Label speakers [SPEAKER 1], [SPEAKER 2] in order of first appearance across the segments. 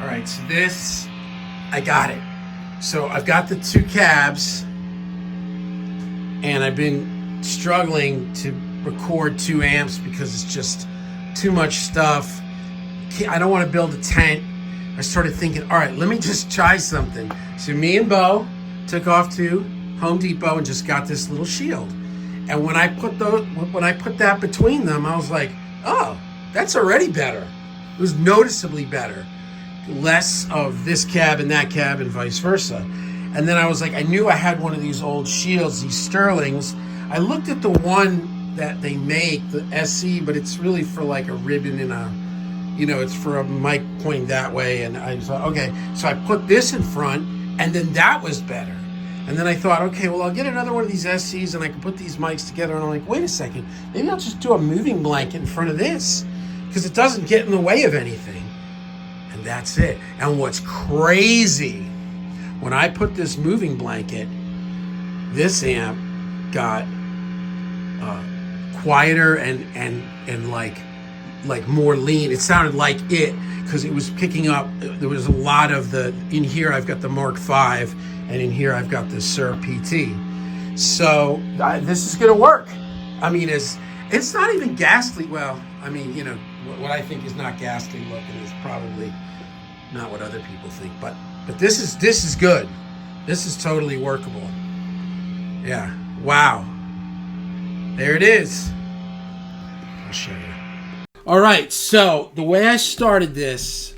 [SPEAKER 1] All right, so this, I got it. So I've got the two cabs, and I've been struggling to record 2 amps because it's just too much stuff. I don't want to build a tent. I started thinking, all right, let me just try something. So me and Bo took off to Home Depot and just got this little shield. And when I put that between them, I was like, oh, that's already better. It was noticeably better. Less of this cab and that cab and vice versa. And then I was like, I knew I had one of these old shields, these Sterlings. I looked at the one that they make, the SE, but it's really for like a ribbon and it's for a mic pointing that way. And I thought, okay, so I put this in front, and then that was better. And then I thought, okay, well, I'll get another one of these SCs and I can put these mics together. And I'm like, wait a second, maybe I'll just do a moving blanket in front of this because it doesn't get in the way of anything. And that's it. And what's crazy, when I put this moving blanket, this amp got quieter and like more lean. It sounded like it because it was picking up. There was a lot of in here I've got the Mark V, and in here I've got the Sir PT. So this is gonna work. I mean, it's not even ghastly. Well, I mean, what I think is not ghastly looking is probably not what other people think. But this is good. This is totally workable. Yeah. Wow. There it is. I'll show you. All right, so the way I started this,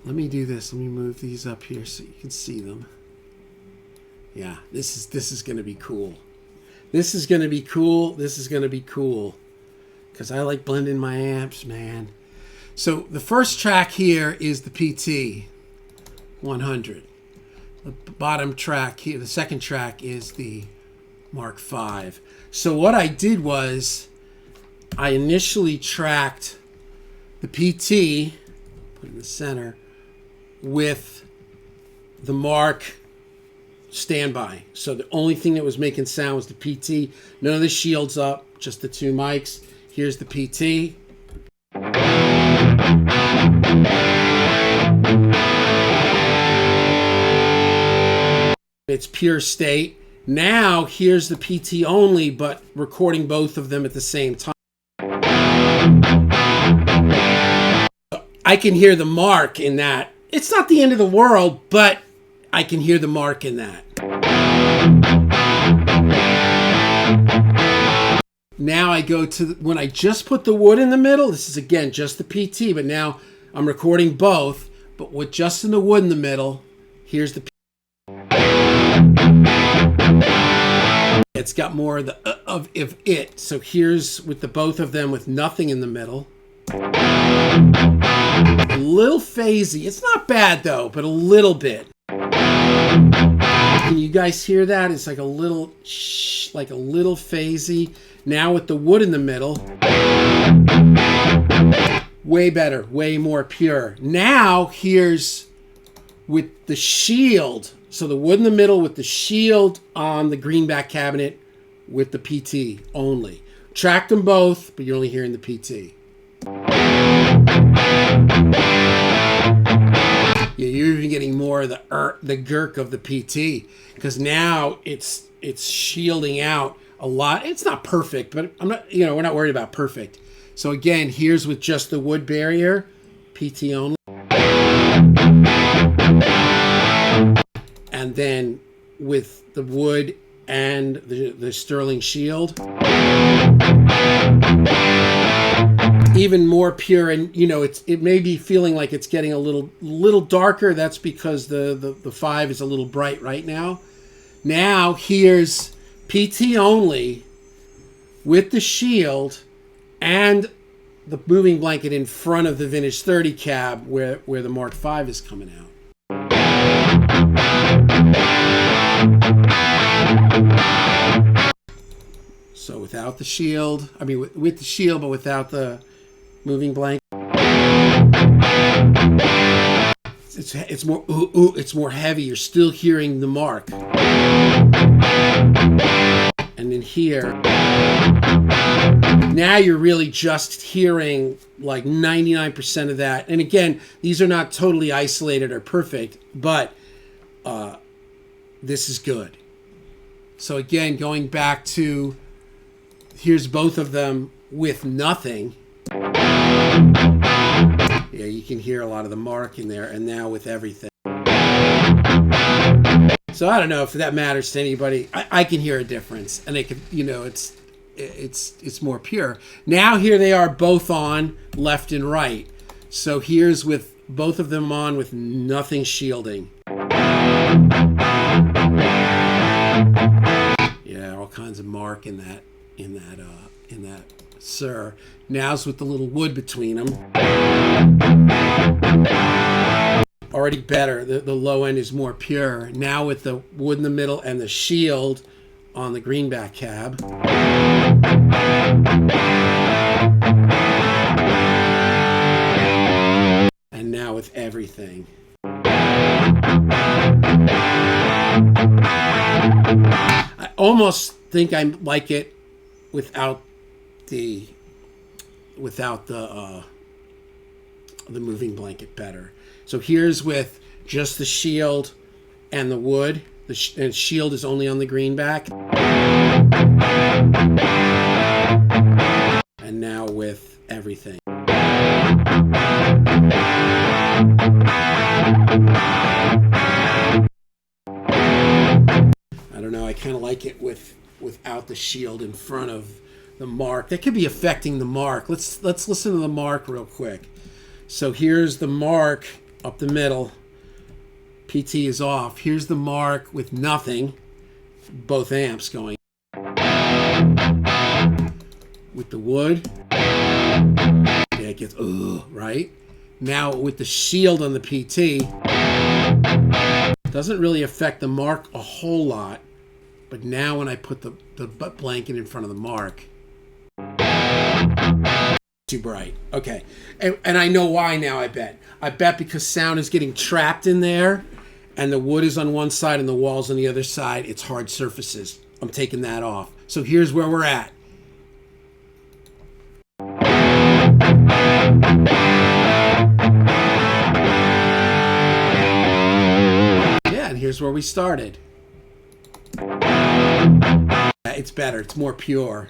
[SPEAKER 1] let me do this. Let me move these up here so you can see them. Yeah, this is going to be cool. This is going to be cool. This is going to be cool because I like blending my amps, man. So the first track here is the PT 100. The bottom track here, the second track is the Mark V. So what I did was I initially tracked the PT, put it in the center, with the Mark standby. So the only thing that was making sound was the PT. None of the shields up, just the 2 mics. Here's the PT. It's pure state. Now here's the PT only, but recording both of them at the same time. I can hear the Mark in that. It's not the end of the world, but I can hear the Mark in that. Now I go to when I just put the wood in the middle. This is again just the PT, but now I'm recording both. But with just in the wood in the middle, here's the PT. It's got more of the of it. So here's with the both of them with nothing in the middle. A little phasey. It's not bad though, but a little bit. Can you guys hear that? It's like a little phasey. Now with the wood in the middle, way better, way more pure. Now here's with the shield. So the wood in the middle with the shield on the greenback cabinet with the PT only. Tracked them both, but you're only hearing the PT. Yeah, you're even getting more of the gurk of the PT because now it's shielding out a lot. It's not perfect, but we're not worried about perfect. So again, here's with just the wood barrier, PT only. And then with the wood and the Sterling shield, even more pure. And it may be feeling like it's getting a little darker. That's because the 5 is a little bright right now. Now here's PT only with the shield and the moving blanket in front of the Vintage 30 cab where the Mark V is coming out. So without the shield, with the shield, but without the moving blanket, it's more it's more heavy. You're still hearing the Mark, and then here Now you're really just hearing like 99% of that. And again, these are not totally isolated or perfect, but this is good. So again, going back to, here's both of them with nothing. Yeah, you can hear a lot of the mark in there, and now with everything. So I don't know if that matters to anybody. I can hear a difference, and it could, it's more pure. Now here they are both on left and right. So here's with both of them on with nothing shielding. Yeah, all kinds of mark in that Sir. Now's with the little wood between them. Already better. The low end is more pure. Now with the wood in the middle and the shield on the greenback cab. And now with everything. I almost think I like it without the moving blanket better. So here's with just the shield and the wood. And shield is only on the greenback. And now with everything. I don't know. I kind of like it without the shield in front of the mark. That could be affecting the mark. Let's listen to the mark real quick. So here's the mark up the middle. PT is off. Here's the mark with nothing. Both amps going. With the wood. Yeah, it gets right? Now with the shield on the PT. Doesn't really affect the mark a whole lot. But now when I put the butt blanket in front of the mark, too bright. Okay. And I know why now, I bet. I bet because sound is getting trapped in there and the wood is on one side and the wall's on the other side. It's hard surfaces. I'm taking that off. So here's where we're at. Yeah, and here's where we started. It's better. It's more pure.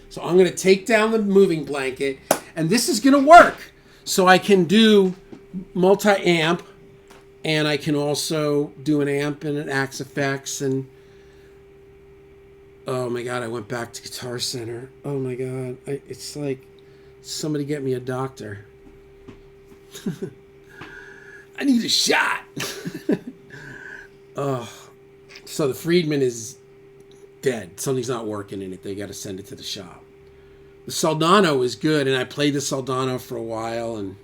[SPEAKER 1] So I'm going to take down the moving blanket, and this is going to work. So I can do multi-amp, and I can also do an amp and an Axe Effects, and oh my God, I went back to Guitar Center. Oh my God, it's like somebody get me a doctor. I need a shot. Oh, so the Friedman is dead. Something's not working in it. They got to send it to the shop. The Soldano is good, and I played the Soldano for a while, and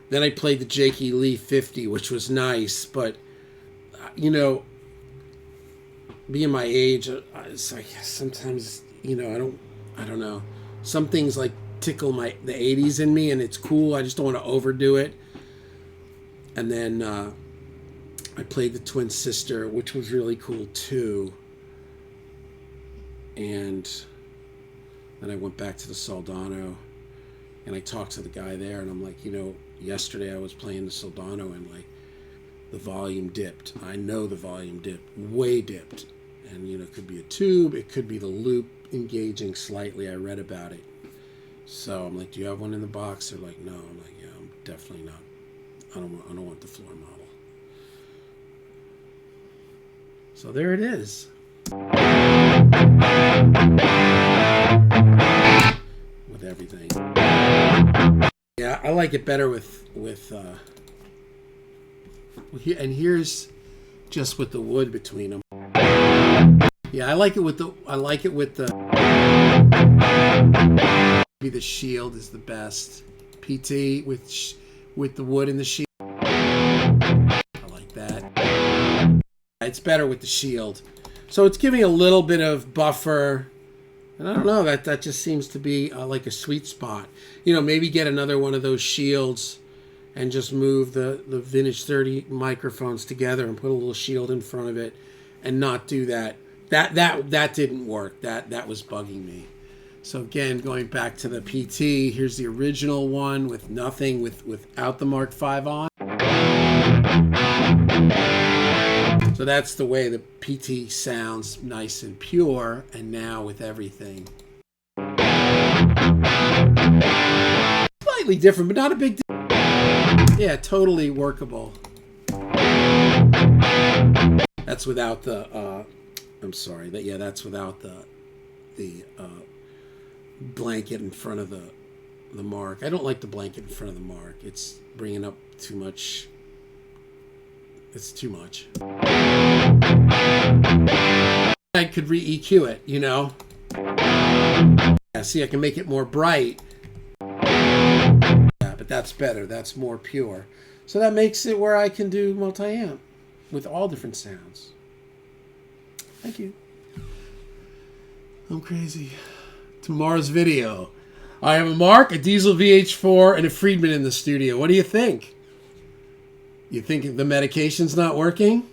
[SPEAKER 1] then I played the Jakey Lee 50, which was nice, but being my age, it's like sometimes I don't know. Some things like tickle the 80s in me, and it's cool. I just don't want to overdo it. And then I played the Twin Sister, which was really cool too. And then I went back to the Soldano, and I talked to the guy there, and I'm like, yesterday I was playing the Soldano, and like the volume dipped. I know the volume dipped, way dipped. And it could be a tube, it could be the loop engaging slightly. I read about it. So I'm like, do you have one in the box? They're like, no. I'm like, yeah, I'm definitely not. I don't want the floor model. So there it is. With everything. Yeah, I like it better with and here's just with the wood between them. Yeah, I like it with the maybe the shield is the best. PT with the wood and the shield. I like that. It's better with the shield. So it's giving a little bit of buffer. And I don't know, that just seems to be like a sweet spot. Maybe get another one of those shields and just move the Vintage 30 microphones together and put a little shield in front of it and not do that That didn't work. That was bugging me. So again, going back to the PT, here's the original one with nothing, without the Mark V on. So that's the way the PT sounds, nice and pure, and now with everything. Slightly different, but not a big deal. Yeah, totally workable. That's without the, I'm sorry, that's without the blanket in front of the Mark. I don't like the blanket in front of the Mark. It's bringing up too much. It's too much. I could re-EQ it, you know? Yeah, see, I can make it more bright. Yeah, but that's better. That's more pure. So that makes it where I can do multi-amp with all different sounds. Thank you. I'm crazy. Tomorrow's video. I have a Mark, a Diesel VH4, and a Friedman in the studio. What do you think? You think the medication's not working?